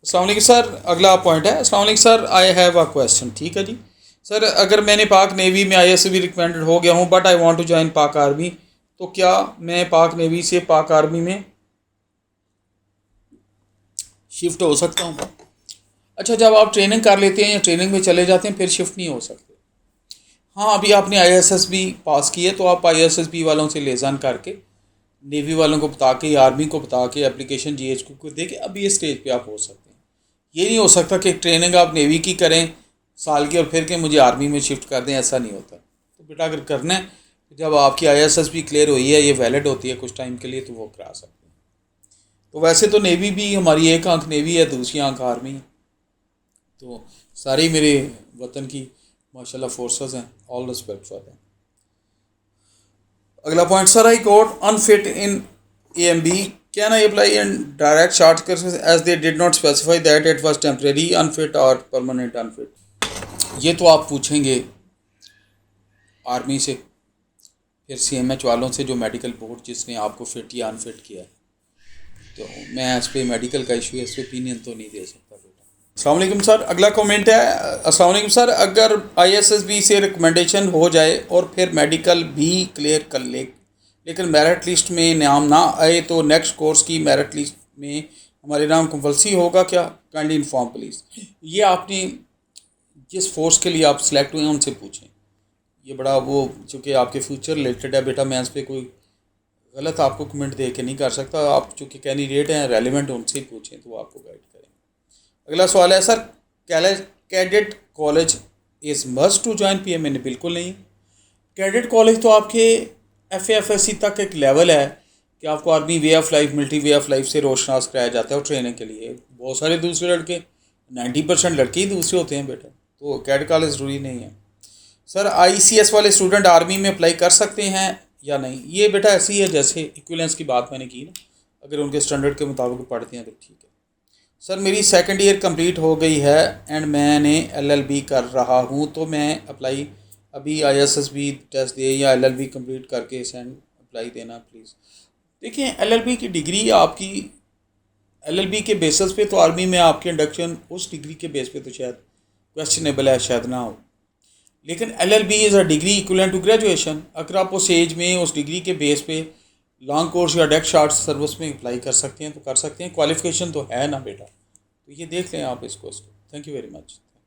अस्सलाम वालेकुम सर, अगला पॉइंट है। अस्सलाम वालेकुम sir, I have a question. ठीक है जी सर, अगर मैंने पाक नेवी में आईएसबी रिकमेंडेड हो गया हूँ but I want to join Pak army, तो क्या मैं पाक नेवी से पाक आर्मी में शिफ्ट हो सकता हूँ? अच्छा, जब आप ट्रेनिंग कर लेते हैं या ट्रेनिंग में चले जाते हैं फिर शिफ्ट नहीं हो सकते। हाँ, अभी आपने आईएसएसबी पास की है तो आप आईएसएसबी वालों से लेजान करके नेवी वालों को बता के या आर्मी को बता के एप्लीकेशन जीएचक्यू को दे के अभी ये स्टेज पे आप हो सकते हैं। ये नहीं हो सकता कि ट्रेनिंग आप नेवी की करें साल की और फिर के मुझे आर्मी में शिफ्ट कर दें, ऐसा नहीं होता। तो बेटा अगर करना है तो जब आपकी आईएसएसबी क्लियर हुई है, ये वैलिड होती है कुछ टाइम के लिए, तो वो करा सकते हैं। तो वैसे तो नेवी भी हमारी एक आंख नेवी है, दूसरी आंख आर्मी है। तो सारे ही मेरे वतन की माशाल्लाह फोर्सेस हैं, ऑल रिस्पेक्ट फॉर दैम। अगला point sir, I got unfit in AMB, can I apply in direct short courses as they did not specify that it was temporary unfit और परमानेंट अनफिट? ये तो आप पूछेंगे army से, फिर CMH वालों से जो मेडिकल बोर्ड जिसने आपको फिट या अनफिट किया है। तो मैं इस पर मेडिकल का इशू है, इस पर ओपिनियन तो नहीं दे सकता बेटा। अस्सलाम वालेकुम सर, अगला कमेंट है। अस्सलाम वालेकुम सर, अगर आईएसएसबी से रिकमेंडेशन हो जाए और फिर मेडिकल भी क्लियर कर ले लेकिन मेरिट लिस्ट में नाम ना आए तो नेक्स्ट कोर्स की मेरिट लिस्ट में हमारे नाम कंपल्सरी होगा क्या? Kindly inform please. ये आपने जिस फोर्स के लिए आप सिलेक्ट हुए हैं उनसे पूछें। ये बड़ा वो चूँकि आपके फ्यूचर रिलेटेड है बेटा, मैं इस पर कोई गलत आपको कमेंट दे के नहीं कर सकता। आप चूँकि कैंडिडेट हैं रेलिवेंट, उनसे ही पूछें तो वो आपको गाइड करें। अगला सवाल है sir, cadet college is must to join PMN? बिल्कुल नहीं। कैडेट कॉलेज तो आपके एफएफएससी तक एक लेवल है कि आपको army way of life, military way of life से रोशनास कराया जाता है और ट्रेनिंग के लिए बहुत सारे दूसरे लड़के, 90% लड़के ही दूसरे होते हैं बेटा, तो कैडेट कॉलेज ज़रूरी नहीं है। सर, आईसीएस वाले स्टूडेंट आर्मी में अप्लाई कर सकते हैं या नहीं? ये बेटा ऐसी है जैसे इक्विलेंस की बात मैंने की ना, अगर उनके स्टैंडर्ड के मुताबिक पढ़ते हैं तो ठीक है। सर, मेरी सेकंड ईयर कंप्लीट हो गई है एंड मैंने एलएलबी कर रहा हूँ, तो मैं अप्लाई अभी आईएसएसबी टेस्ट दे या एलएलबी कंप्लीट करके सेंड अप्लाई देना प्लीज़? देखिए, एलएलबी की डिग्री आपकी एलएलबी के बेसिस पे तो आर्मी में आपके इंडक्शन उस डिग्री के बेस पे तो शायद क्वेश्चनेबल है, शायद ना हो। लेकिन LLB is a degree equivalent to graduation. अगर आप उस एज में उस डिग्री के बेस पे लॉन्ग कोर्स या डेक शार्ट सर्विस में अप्लाई कर सकते हैं तो कर सकते हैं। क्वालिफिकेशन तो है ना बेटा, तो ये देख लें आप इसको। Thank you very much.